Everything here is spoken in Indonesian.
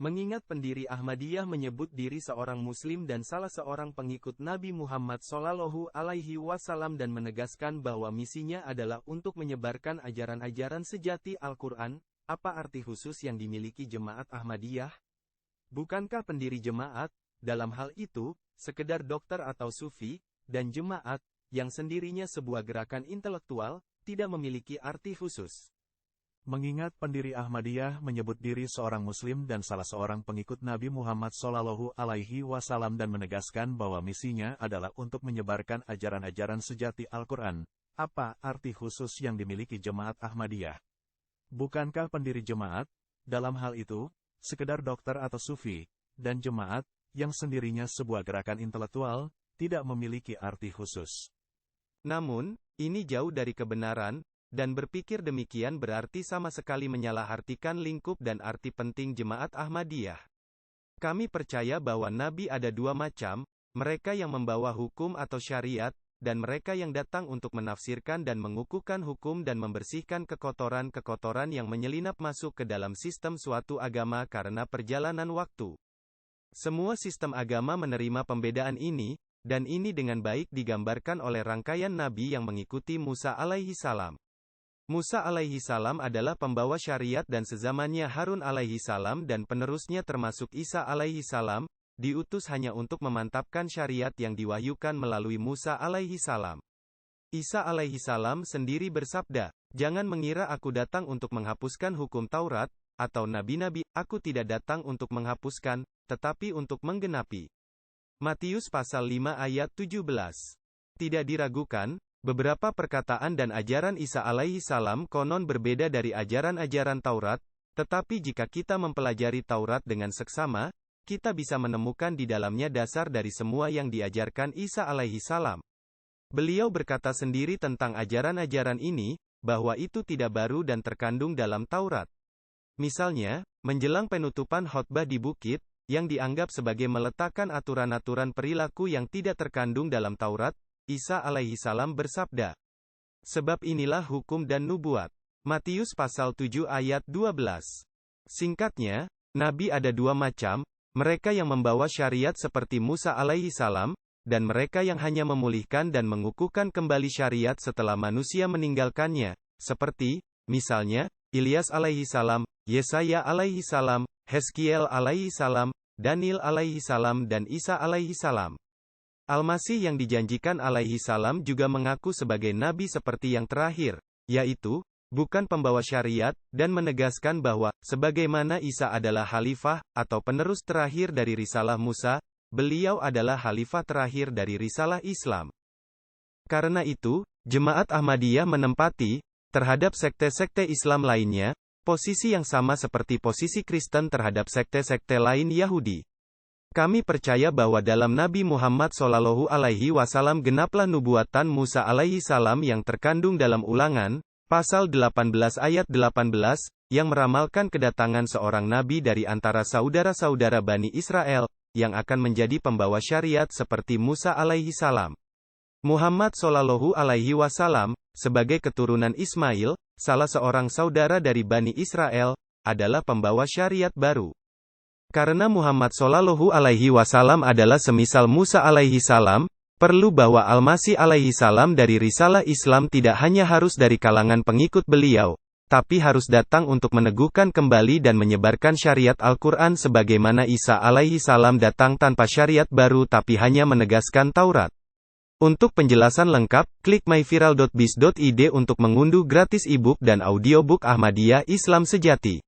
Mengingat pendiri Ahmadiyah menyebut diri seorang Muslim dan salah seorang pengikut Nabi Muhammad SAW dan menegaskan bahwa misinya adalah untuk menyebarkan ajaran-ajaran sejati Al-Quran, apa arti khusus yang dimiliki jemaat Ahmadiyah? Bukankah pendiri jemaat, dalam hal itu, sekedar dokter atau sufi, dan jemaat, yang sendirinya sebuah gerakan intelektual, tidak memiliki arti khusus? Mengingat pendiri Ahmadiyah menyebut diri seorang Muslim dan salah seorang pengikut Nabi Muhammad SAW dan menegaskan bahwa misinya adalah untuk menyebarkan ajaran-ajaran sejati Al-Quran, apa arti khusus yang dimiliki jemaat Ahmadiyah? Bukankah pendiri jemaat, dalam hal itu, sekedar dokter atau sufi, dan jemaat, yang sendirinya sebuah gerakan intelektual, tidak memiliki arti khusus? Namun, ini jauh dari kebenaran, dan berpikir demikian berarti sama sekali menyalahartikan lingkup dan arti penting jemaat Ahmadiyah. Kami percaya bahwa Nabi ada dua macam, mereka yang membawa hukum atau syariat, dan mereka yang datang untuk menafsirkan dan mengukuhkan hukum dan membersihkan kekotoran-kekotoran yang menyelinap masuk ke dalam sistem suatu agama karena perjalanan waktu. Semua sistem agama menerima pembedaan ini, dan ini dengan baik digambarkan oleh rangkaian Nabi yang mengikuti Musa alaihi salam. Musa alaihi salam adalah pembawa syariat dan sezamannya Harun alaihi salam dan penerusnya termasuk Isa alaihi salam, diutus hanya untuk memantapkan syariat yang diwahyukan melalui Musa alaihi salam. Isa alaihi salam sendiri bersabda, "Jangan mengira aku datang untuk menghapuskan hukum Taurat, atau nabi-nabi, aku tidak datang untuk menghapuskan, tetapi untuk menggenapi." Matius pasal 5 ayat 17. Tidak diragukan, beberapa perkataan dan ajaran Isa alaihi salam konon berbeda dari ajaran-ajaran Taurat, tetapi jika kita mempelajari Taurat dengan seksama, kita bisa menemukan di dalamnya dasar dari semua yang diajarkan Isa alaihi salam. Beliau berkata sendiri tentang ajaran-ajaran ini, bahwa itu tidak baru dan terkandung dalam Taurat. Misalnya, menjelang penutupan khotbah di bukit, yang dianggap sebagai meletakkan aturan-aturan perilaku yang tidak terkandung dalam Taurat, Isa alaihi salam bersabda, "Sebab inilah hukum dan nubuat." Matius pasal 7 ayat 12. Singkatnya, Nabi ada dua macam, mereka yang membawa syariat seperti Musa alaihi salam, dan mereka yang hanya memulihkan dan mengukuhkan kembali syariat setelah manusia meninggalkannya, seperti, misalnya, Ilyas alaihi salam, Yesaya alaihi salam, Hezkiel alaihi salam, Daniel alaihi salam dan Isa alaihi salam. Al-Masih yang dijanjikan alaihi salam juga mengaku sebagai nabi seperti yang terakhir, yaitu, bukan pembawa syariat, dan menegaskan bahwa, sebagaimana Isa adalah khalifah, atau penerus terakhir dari risalah Musa, beliau adalah khalifah terakhir dari risalah Islam. Karena itu, jemaat Ahmadiyah menempati, terhadap sekte-sekte Islam lainnya, posisi yang sama seperti posisi Kristen terhadap sekte-sekte lain Yahudi. Kami percaya bahwa dalam Nabi Muhammad SAW genaplah nubuatan Musa alaihi salam yang terkandung dalam Ulangan, pasal 18 ayat 18, yang meramalkan kedatangan seorang nabi dari antara saudara-saudara Bani Israel, yang akan menjadi pembawa syariat seperti Musa alaihi salam. Muhammad SAW, sebagai keturunan Ismail, salah seorang saudara dari Bani Israel, adalah pembawa syariat baru. Karena Muhammad SAW adalah semisal Musa alaihi salam, perlu bahwa Al-Masih alaihi salam dari risalah Islam tidak hanya harus dari kalangan pengikut beliau, tapi harus datang untuk meneguhkan kembali dan menyebarkan syariat Al-Quran sebagaimana Isa alaihi salam datang tanpa syariat baru tapi hanya menegaskan Taurat. Untuk penjelasan lengkap, klik myviral.biz.id untuk mengunduh gratis e-book dan audiobook Ahmadiyah Islam Sejati.